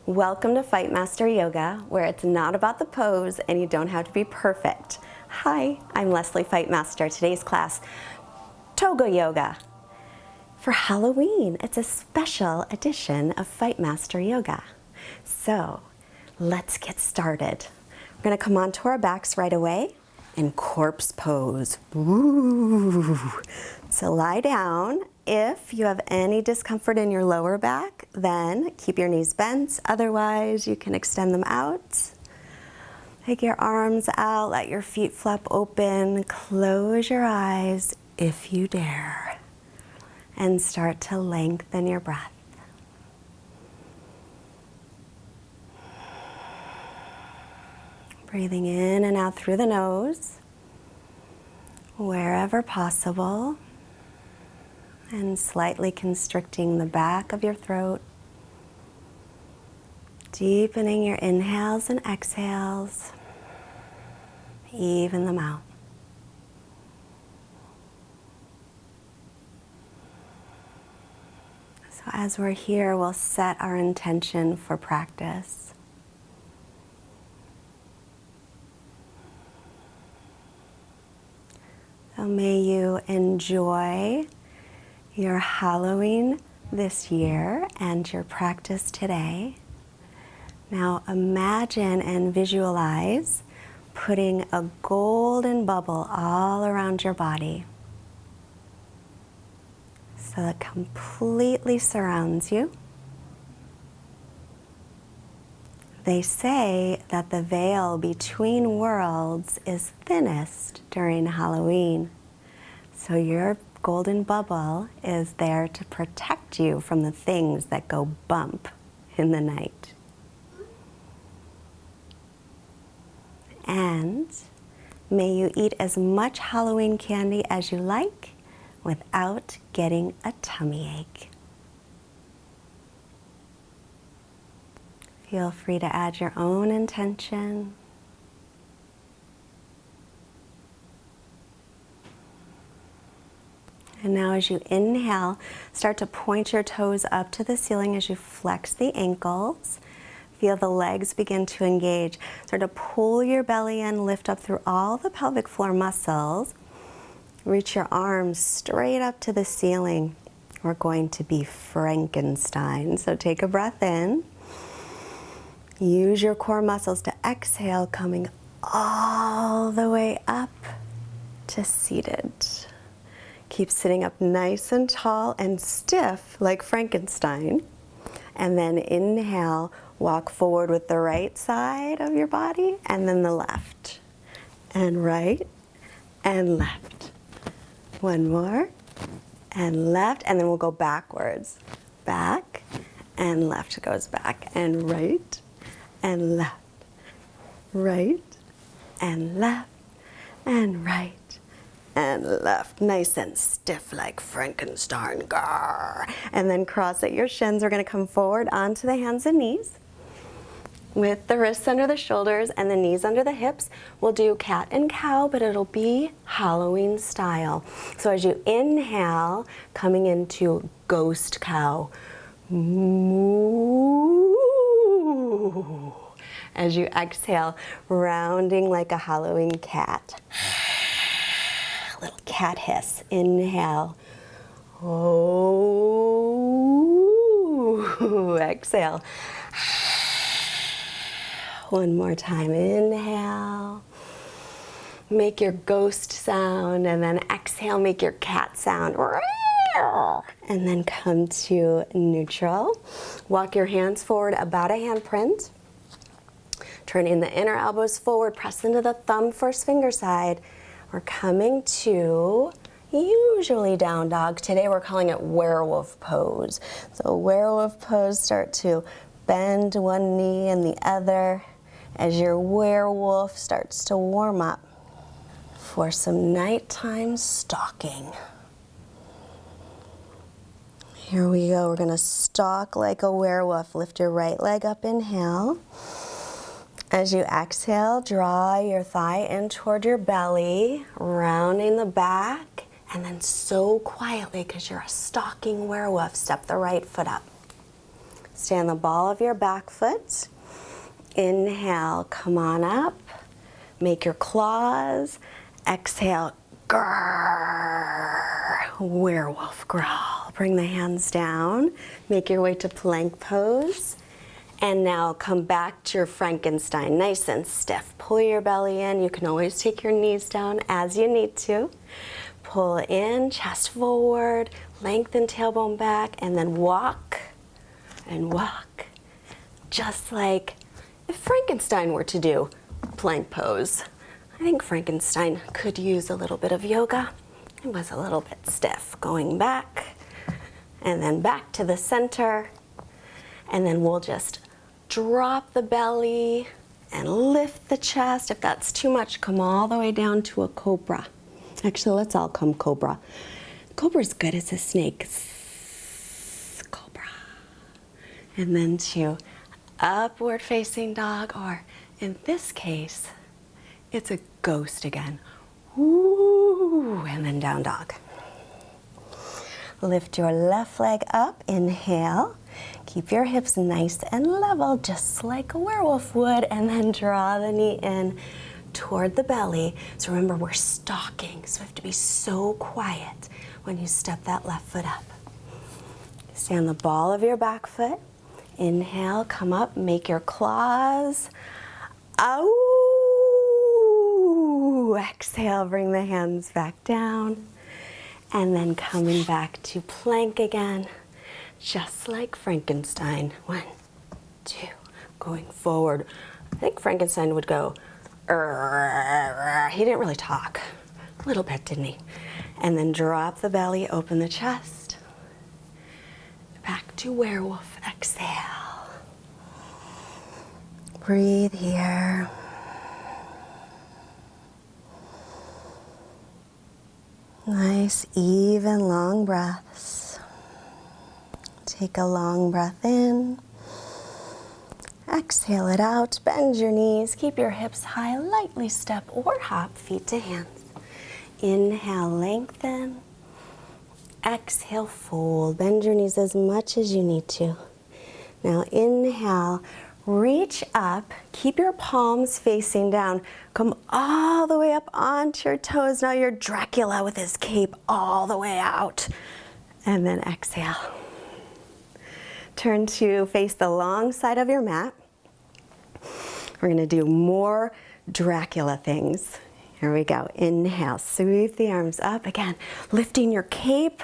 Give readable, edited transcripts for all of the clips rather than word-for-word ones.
Welcome to Fightmaster Yoga, where it's not about the pose and you don't have to be perfect. Hi, I'm Leslie Fightmaster. Today's class, Toga Yoga. For Halloween, it's a special edition of Fightmaster Yoga. So, let's get started. We're gonna come onto our backs right away and corpse pose. Ooh. So lie down. If you have any discomfort in your lower back, then keep your knees bent. Otherwise, you can extend them out. Take your arms out, let your feet flap open. Close your eyes if you dare. And start to lengthen your breath. Breathing in and out through the nose, wherever possible. And slightly constricting the back of your throat. Deepening your inhales and exhales. Even them out. So as we're here, we'll set our intention for practice. So may you enjoy your Halloween this year and your practice today. Now imagine and visualize putting a golden bubble all around your body so it completely surrounds you. They say that the veil between worlds is thinnest during Halloween. So your golden bubble is there to protect you from the things that go bump in the night. And may you eat as much Halloween candy as you like without getting a tummy ache. Feel free to add your own intention. And now as you inhale, start to point your toes up to the ceiling as you flex the ankles. Feel the legs begin to engage. Start to pull your belly in, lift up through all the pelvic floor muscles. Reach your arms straight up to the ceiling. We're going to be Frankenstein. So take a breath in. Use your core muscles to exhale, coming all the way up to seated. Keep sitting up nice and tall and stiff like Frankenstein. And then inhale, walk forward with the right side of your body and then the left. And right and left. One more. And left, and then we'll go backwards. Back and left goes back. And right and left. Right and left and right. And left, nice and stiff like Frankenstein. Grr. And then cross at your shins. We're going to come forward onto the hands and knees with the wrists under the shoulders and the knees under the hips. We'll do cat and cow, but it'll be Halloween style. So as you inhale, coming into ghost cow. Moo. As you exhale, rounding like a Halloween cat. Little cat hiss. Inhale. Oh. Exhale. One more time. Inhale. Make your ghost sound, and then exhale, make your cat sound. And then come to neutral. Walk your hands forward about a handprint. Turn in the inner elbows forward. Press into the thumb first finger side. We're coming to usually down dog. Today we're calling it werewolf pose. So werewolf pose, start to bend one knee and the other as your werewolf starts to warm up for some nighttime stalking. Here we go. We're going to stalk like a werewolf. Lift your right leg up, inhale. As you exhale, draw your thigh in toward your belly, rounding the back, and then so quietly, because you're a stalking werewolf, step the right foot up. Stay on the ball of your back foot. Inhale, come on up. Make your claws. Exhale, grrr, werewolf growl. Bring the hands down. Make your way to plank pose. And now come back to your Frankenstein, nice and stiff. Pull your belly in. You can always take your knees down as you need to. Pull in, chest forward, lengthen tailbone back, and then walk and walk. Just like if Frankenstein were to do plank pose. I think Frankenstein could use a little bit of yoga. It was a little bit stiff. Going back, and then back to the center. And then we'll just drop the belly and lift the chest. If that's too much, come all the way down to a cobra. Actually, let's all come cobra. Cobra's good as a snake. Cobra. And then to upward facing dog, or in this case, it's a ghost again. Ooh, and then down dog. Lift your left leg up, inhale. Keep your hips nice and level, just like a werewolf would, and then draw the knee in toward the belly. So remember, we're stalking, so we have to be so quiet when you step that left foot up. Stay on the ball of your back foot. Inhale, come up, make your claws. Ow! Exhale, bring the hands back down. And then coming back to plank again, just like Frankenstein. 1, 2, going forward. I think Frankenstein would go, he didn't really talk. A little bit, didn't he? And then drop the belly, open the chest. Back to werewolf, exhale. Breathe here. Nice, even, long breaths. Take a long breath in. Exhale it out. Bend your knees. Keep your hips high. Lightly step or hop, feet to hands. Inhale, lengthen. Exhale, fold. Bend your knees as much as you need to. Now inhale, reach up. Keep your palms facing down. Come all the way up onto your toes. Now you're Dracula with his cape all the way out. And then exhale. Turn to face the long side of your mat. We're gonna do more Dracula things. Here we go. Inhale, sweep the arms up. Again, lifting your cape,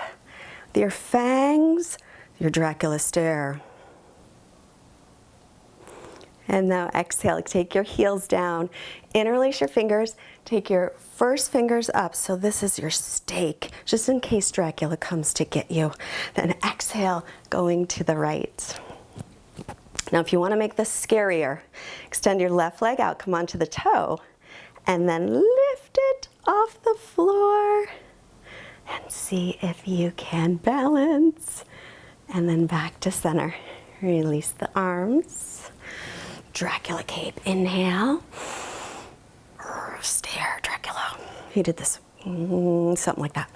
your fangs, your Dracula stare. And now exhale, take your heels down. Interlace your fingers, take your first fingers up. So this is your stake, just in case Dracula comes to get you. Then exhale, going to the right. Now if you want to make this scarier, extend your left leg out, come onto the toe, and then lift it off the floor. And see if you can balance. And then back to center. Release the arms. Dracula cape, inhale. Stare, Dracula. He did this, something like that.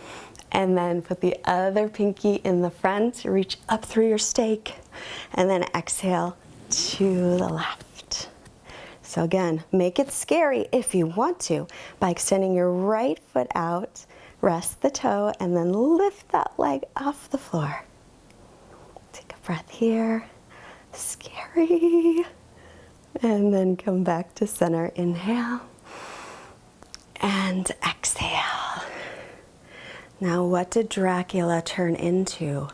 And then put the other pinky in the front, reach up through your stake, and then exhale to the left. So again, make it scary if you want to by extending your right foot out, rest the toe, and then lift that leg off the floor. Take a breath here. Scary. And then come back to center. Inhale and exhale. Now what did Dracula turn into?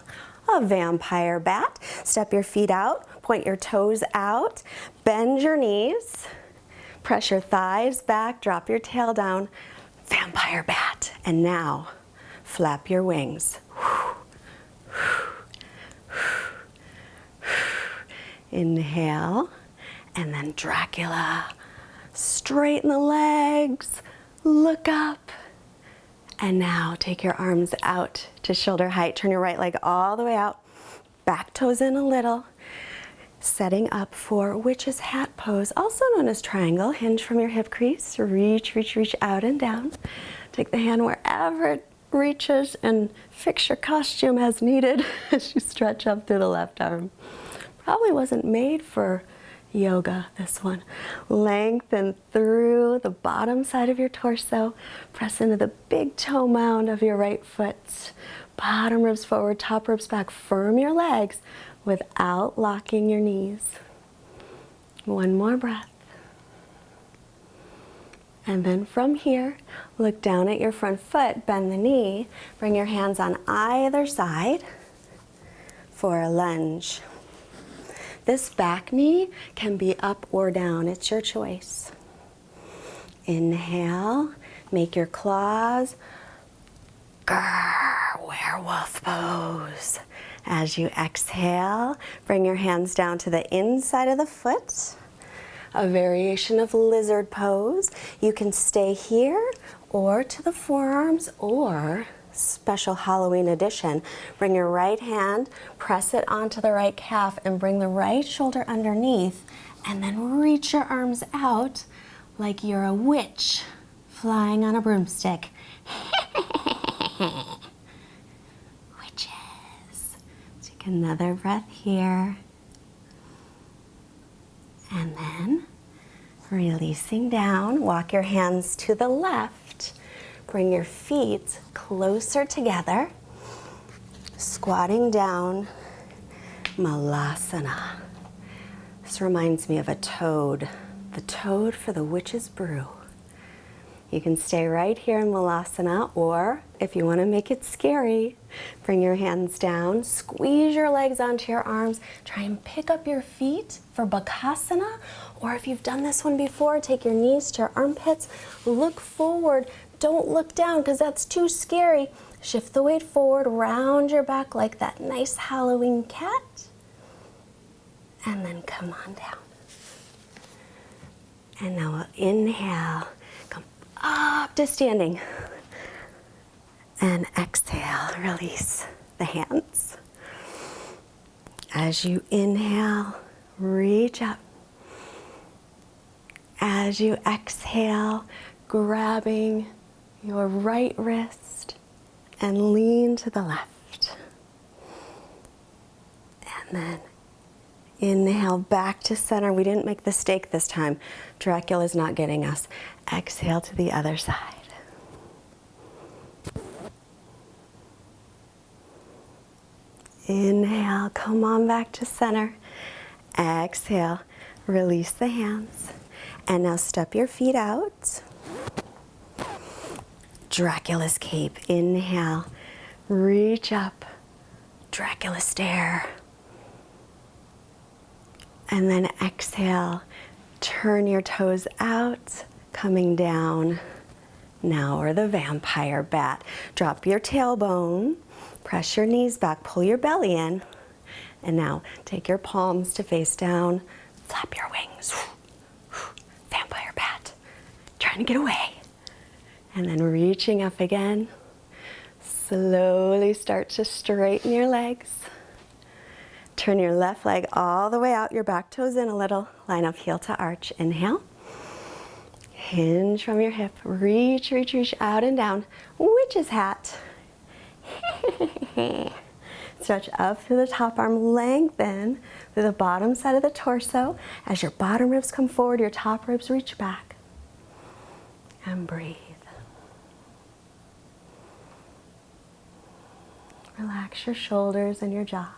A vampire bat. Step your feet out, point your toes out, bend your knees, press your thighs back, drop your tail down. Vampire bat. And now flap your wings. Inhale. And then Dracula, straighten the legs, look up. And now take your arms out to shoulder height. Turn your right leg all the way out, back toes in a little. Setting up for witch's hat pose, also known as triangle. Hinge from your hip crease, reach, reach, reach out and down. Take the hand wherever it reaches and fix your costume as needed as you stretch up through the left arm. Probably wasn't made for yoga, this one. Lengthen through the bottom side of your torso. Press into the big toe mound of your right foot. Bottom ribs forward, top ribs back. Firm your legs without locking your knees. One more breath. And then from here, look down at your front foot, bend the knee, bring your hands on either side for a lunge. This back knee can be up or down, it's your choice. Inhale, make your claws, grrr, werewolf pose. As you exhale, bring your hands down to the inside of the foot. A variation of lizard pose. You can stay here or to the forearms, or special Halloween edition. Bring your right hand, press it onto the right calf, and bring the right shoulder underneath, and then reach your arms out like you're a witch flying on a broomstick. Witches. Take another breath here. And then, releasing down, walk your hands to the left. Bring your feet closer together. Squatting down, Malasana. This reminds me of a toad. The toad for the witch's brew. You can stay right here in Malasana, or if you want to make it scary, bring your hands down, squeeze your legs onto your arms, try and pick up your feet for Bakasana, or if you've done this one before, take your knees to your armpits, look forward, don't look down because that's too scary. Shift the weight forward, round your back like that nice Halloween cat, and then come on down. And now we'll inhale, come up to standing. And exhale, release the hands. As you inhale, reach up. As you exhale, grabbing your right wrist and lean to the left. And then inhale back to center. We didn't make the stake this time. Dracula's not getting us. Exhale to the other side. Inhale, come on back to center. Exhale, release the hands. And now step your feet out. Dracula's cape. Inhale, reach up. Dracula stare. And then exhale, turn your toes out, coming down. Now we're the vampire bat. Drop your tailbone, press your knees back, pull your belly in, and now take your palms to face down, flap your wings. Vampire bat, trying to get away. And then reaching up again. Slowly start to straighten your legs. Turn your left leg all the way out, your back toes in a little, line up heel to arch. Inhale. Hinge from your hip, reach, reach, reach out and down. Witch's hat. Stretch up through the top arm, lengthen through the bottom side of the torso. As your bottom ribs come forward, your top ribs reach back. And breathe. Relax your shoulders and your jaw.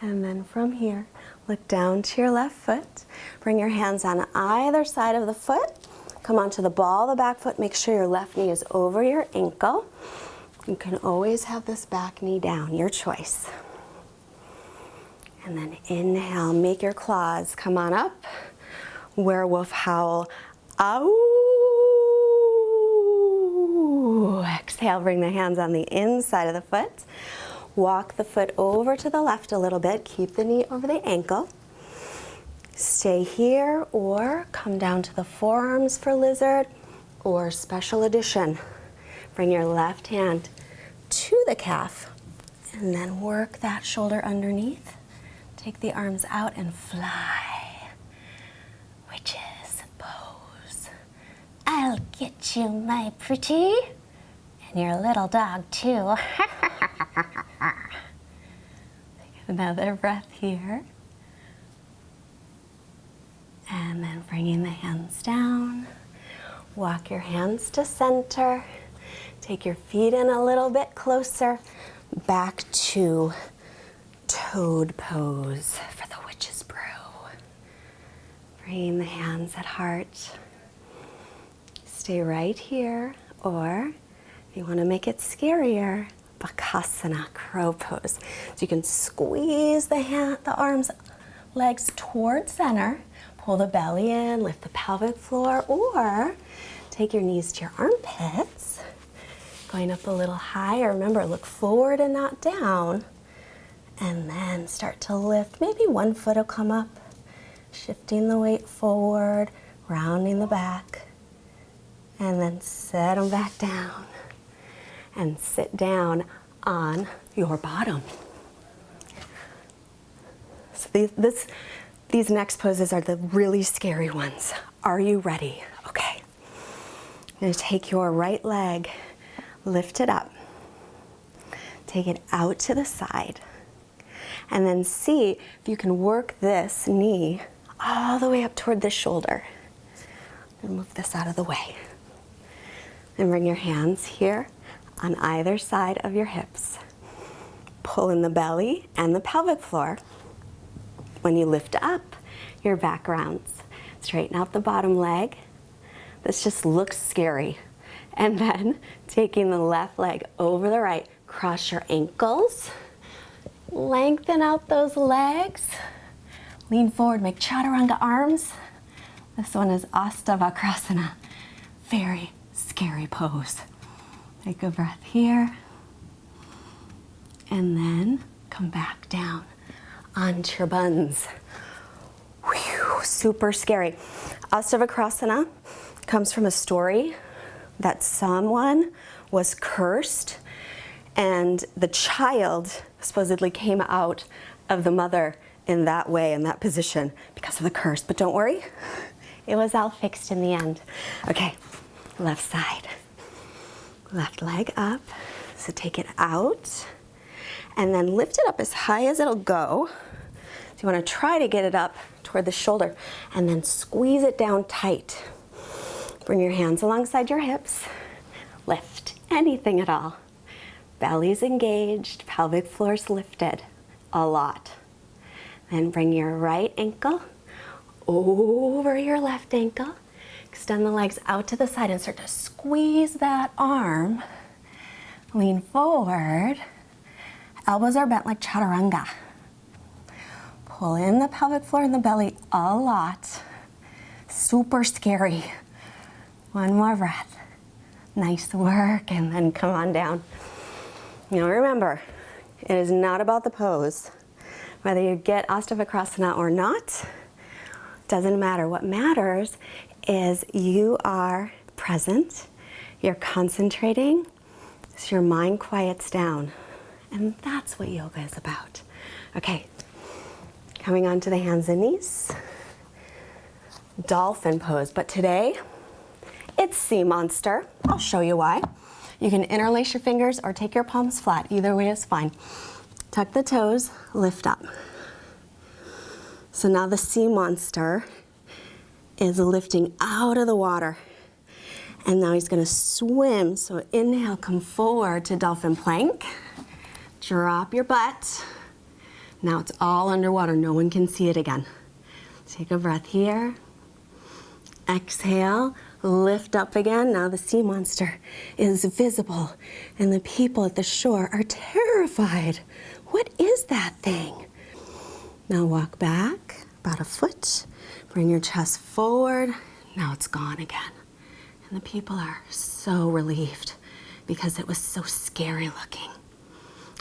And then from here, look down to your left foot. Bring your hands on either side of the foot. Come onto the ball of the back foot. Make sure your left knee is over your ankle. You can always have this back knee down, your choice. And then inhale, make your claws come on up. Werewolf howl. Ow! Exhale, bring the hands on the inside of the foot. Walk the foot over to the left a little bit. Keep the knee over the ankle. Stay here or come down to the forearms for lizard or special edition. Bring your left hand to the calf and then work that shoulder underneath. Take the arms out and fly. Witch's pose. I'll get you, my pretty. And your little dog too. Take another breath here. And then bringing the hands down. Walk your hands to center. Take your feet in a little bit closer. Back to toad pose for the witch's brew. Bringing the hands at heart. Stay right here, or if you want to make it scarier, Bakasana, crow pose. So you can squeeze the arms, legs toward center, pull the belly in, lift the pelvic floor, or take your knees to your armpits, going up a little higher. Remember, look forward and not down, and then start to lift. Maybe one foot will come up, shifting the weight forward, rounding the back, and then set them back down and sit down on your bottom. So these next poses are the really scary ones. Are you ready? Okay. I'm going to take your right leg, lift it up, take it out to the side, and then see if you can work this knee all the way up toward the shoulder. And move this out of the way. And bring your hands here on either side of your hips. Pull in the belly and the pelvic floor. When you lift up, your back rounds. Straighten out the bottom leg. This just looks scary. And then taking the left leg over the right, cross your ankles. Lengthen out those legs. Lean forward, make chaturanga arms. This one is Astavakrasana. Very scary pose. Take a breath here. And then come back down onto your buns. Whew, super scary. Astavakrasana comes from a story that someone was cursed and the child supposedly came out of the mother in that way, in that position, because of the curse. But don't worry, it was all fixed in the end. Okay, left side. Left leg up. So take it out and then lift it up as high as it'll go. So you want to try to get it up toward the shoulder and then squeeze it down tight. Bring your hands alongside your hips. Lift anything at all. Belly's engaged, pelvic floor's lifted a lot. Then bring your right ankle over your left ankle. Extend the legs out to the side and start to squeeze that arm. Lean forward. Elbows are bent like chaturanga. Pull in the pelvic floor and the belly a lot. Super scary. One more breath. Nice work, and then come on down. Now remember, it is not about the pose. Whether you get Astavakrasana or not, doesn't matter. What matters is you are present, you're concentrating, so your mind quiets down. And that's what yoga is about. Okay, coming onto the hands and knees. Dolphin pose, but today it's sea monster. I'll show you why. You can interlace your fingers or take your palms flat. Either way is fine. Tuck the toes, lift up. So now the sea monster is lifting out of the water. And now he's gonna swim. So inhale, come forward to dolphin plank. Drop your butt. Now it's all underwater, no one can see it again. Take a breath here. Exhale, lift up again. Now the sea monster is visible and the people at the shore are terrified. What is that thing? Now walk back about a foot. Bring your chest forward. Now it's gone again. And the people are so relieved because it was so scary looking.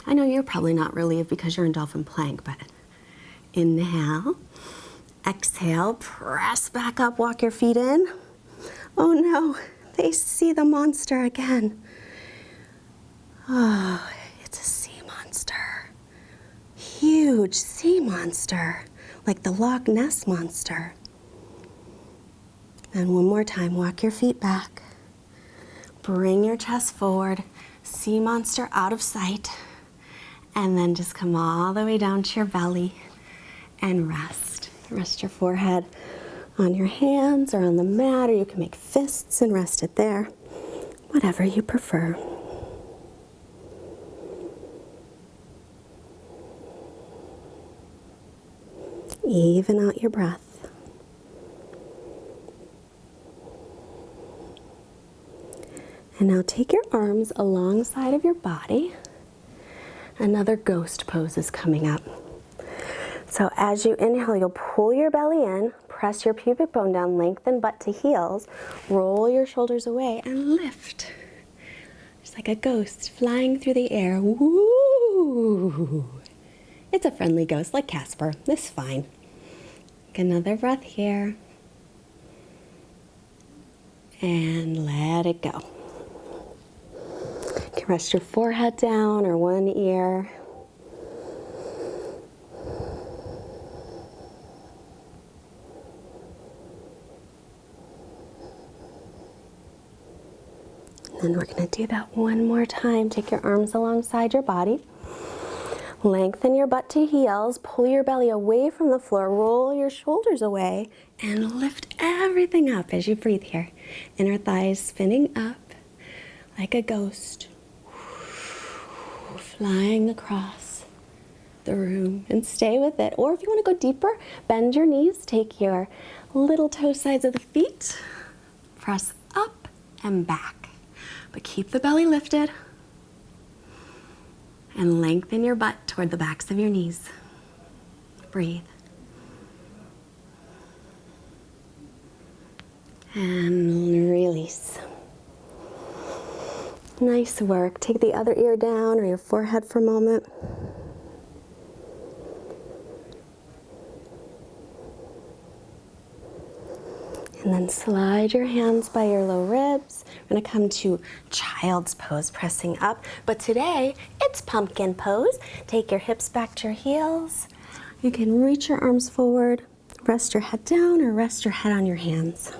I know you're probably not relieved because you're in dolphin plank, but inhale, exhale, press back up, walk your feet in. Oh no, they see the monster again. Oh, it's a sea monster. Huge sea monster, like the Loch Ness monster. And one more time, walk your feet back. Bring your chest forward. sea monster out of sight. And then just come all the way down to your belly and rest. Rest your forehead on your hands or on the mat, or you can make fists and rest it there, whatever you prefer. Even out your breath. And now take your arms alongside of your body. Another ghost pose is coming up. So as you inhale, you'll pull your belly in, press your pubic bone down, lengthen butt to heels, roll your shoulders away, and lift. Just like a ghost flying through the air. Woo! It's a friendly ghost, like Casper. This is fine. Take another breath here. And let it go. You can rest your forehead down or one ear. And then we're going to do that one more time. Take your arms alongside your body. Lengthen your butt to heels, pull your belly away from the floor, roll your shoulders away, and lift everything up as you breathe here. Inner thighs spinning up like a ghost, flying across the room, and stay with it. Or if you want to go deeper, bend your knees, take your little toe sides of the feet, press up and back, but keep the belly lifted. And lengthen your butt toward the backs of your knees. Breathe. And release. Nice work. Take the other ear down or your forehead for a moment. And then slide your hands by your low ribs. We're going to come to child's pose, pressing up. But today, it's pumpkin pose. Take your hips back to your heels. You can reach your arms forward, rest your head down, or rest your head on your hands.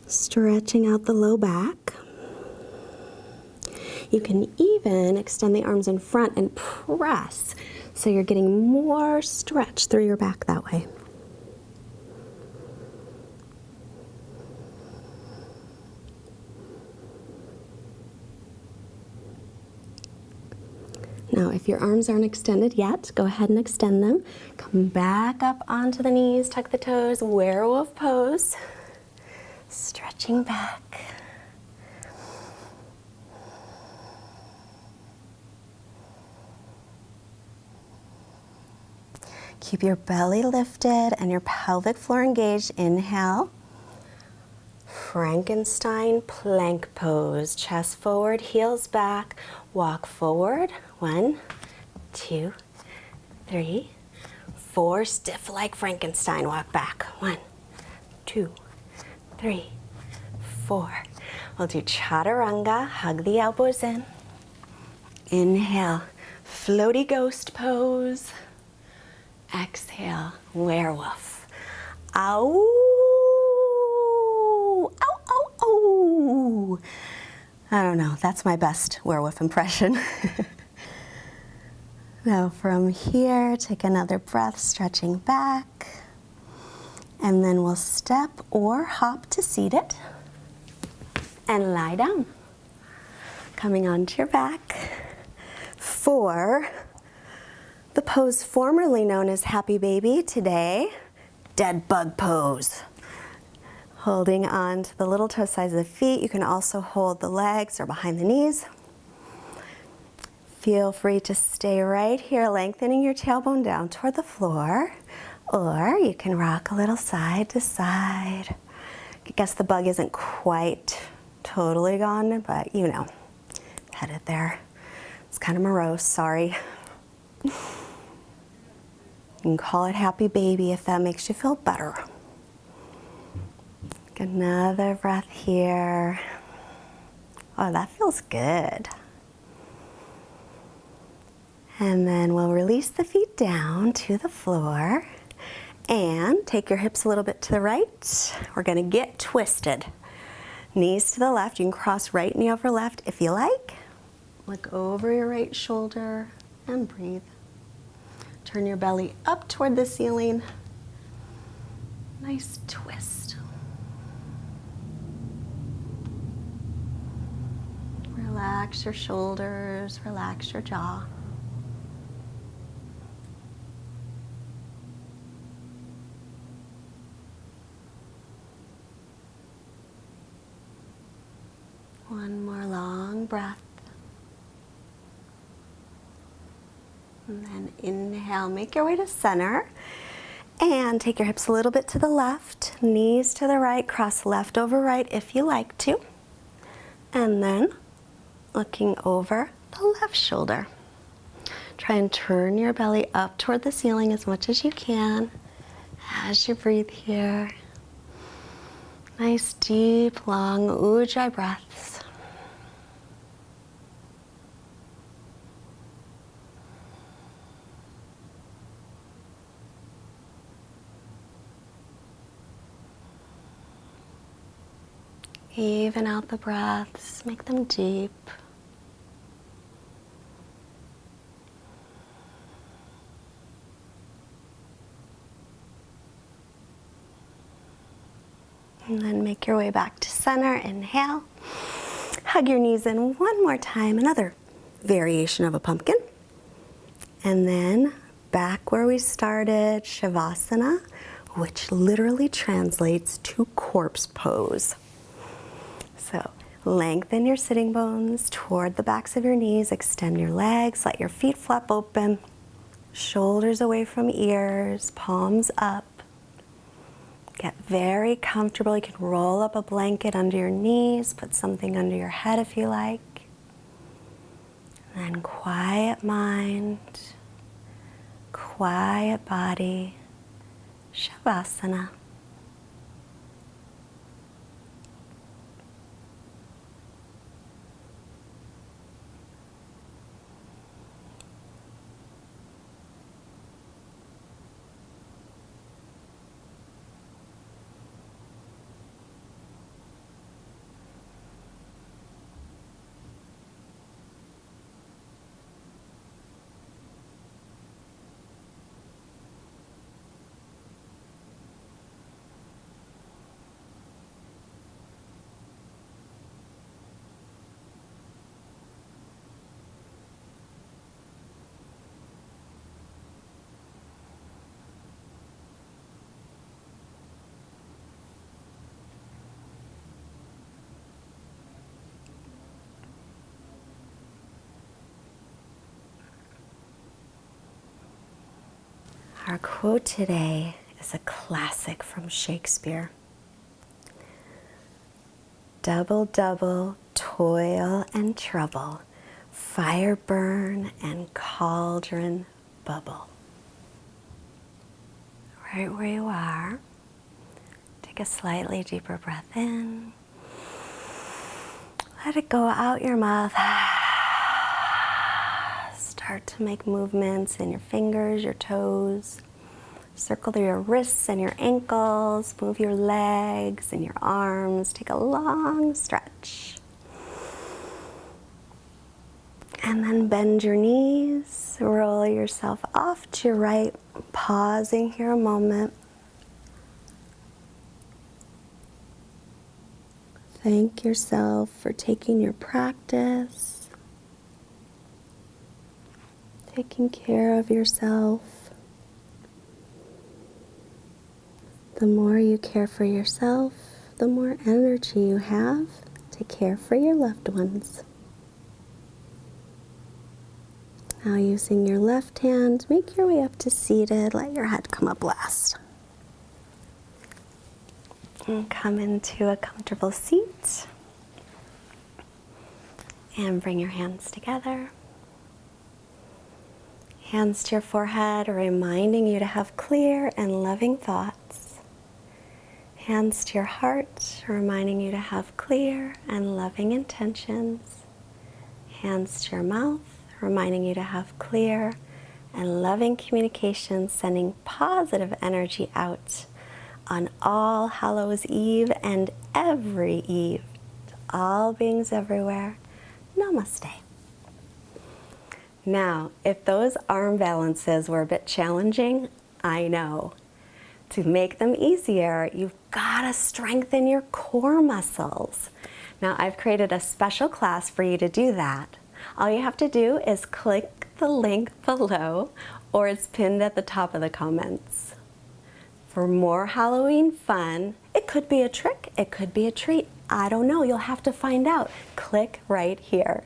Stretching out the low back. You can even extend the arms in front and press, so you're getting more stretch through your back that way. Now, if your arms aren't extended yet, go ahead and extend them. Come back up onto the knees, tuck the toes, werewolf pose. Stretching back. Keep your belly lifted and your pelvic floor engaged. Inhale. Frankenstein plank pose. Chest forward, heels back. Walk forward. 1, 2, 3, 4. Stiff like Frankenstein. Walk back. 1, 2, 3, 4. We'll do chaturanga. Hug the elbows in. Inhale. Floaty ghost pose. Exhale. Werewolf. Ow. Ow, ow, ow. I don't know. That's my best werewolf impression. Now from here, take another breath, stretching back. And then we'll step or hop to seated. And lie down. Coming onto your back for the pose formerly known as Happy Baby, today, Dead Bug Pose. Holding on to the little toe sides of the feet. You can also hold the legs or behind the knees. Feel free to stay right here, lengthening your tailbone down toward the floor, or you can rock a little side to side. I guess the bug isn't quite totally gone, but you know, headed there. It's kind of morose, sorry. You can call it Happy Baby if that makes you feel better. Take another breath here. Oh, that feels good. And then we'll release the feet down to the floor and take your hips a little bit to the right. We're gonna get twisted. Knees to the left. You can cross right knee over left if you like. Look over your right shoulder and breathe. Turn your belly up toward the ceiling. Nice twist. Relax your shoulders, relax your jaw. One more long breath. And then inhale, make your way to center. And take your hips a little bit to the left, knees to the right, cross left over right if you like to. And then looking over the left shoulder. Try and turn your belly up toward the ceiling as much as you can as you breathe here. Nice, deep, long ujjayi breaths. Even out the breaths, make them deep. And then make your way back to center. Inhale. Hug your knees in one more time. Another variation of a pumpkin. And then back where we started, Shavasana, which literally translates to corpse pose. So lengthen your sitting bones toward the backs of your knees. Extend your legs. Let your feet flap open. Shoulders away from ears. Palms up. Get very comfortable. You can roll up a blanket under your knees. Put something under your head if you like. And then quiet mind. Quiet body. Shavasana. Our quote today is a classic from Shakespeare. Double, double, toil and trouble, fire burn and cauldron bubble. Right where you are, take a slightly deeper breath in. Let it go out your mouth. Start to make movements in your fingers, your toes. Circle through your wrists and your ankles. Move your legs and your arms. Take a long stretch. And then bend your knees. Roll yourself off to your right. Pausing here a moment. Thank yourself for taking your practice. Taking care of yourself. The more you care for yourself, the more energy you have to care for your loved ones. Now using your left hand, make your way up to seated. Let your head come up last. And come into a comfortable seat. And bring your hands together. Hands to your forehead, reminding you to have clear and loving thoughts. Hands to your heart, reminding you to have clear and loving intentions. Hands to your mouth, reminding you to have clear and loving communication, sending positive energy out on All Hallows Eve and every eve all beings everywhere. Namaste. Now, if those arm balances were a bit challenging, I know. To make them easier, you've got to strengthen your core muscles. Now, I've created a special class for you to do that. All you have to do is click the link below, or it's pinned at the top of the comments. For more Halloween fun, it could be a trick, it could be a treat. I don't know, you'll have to find out. Click right here.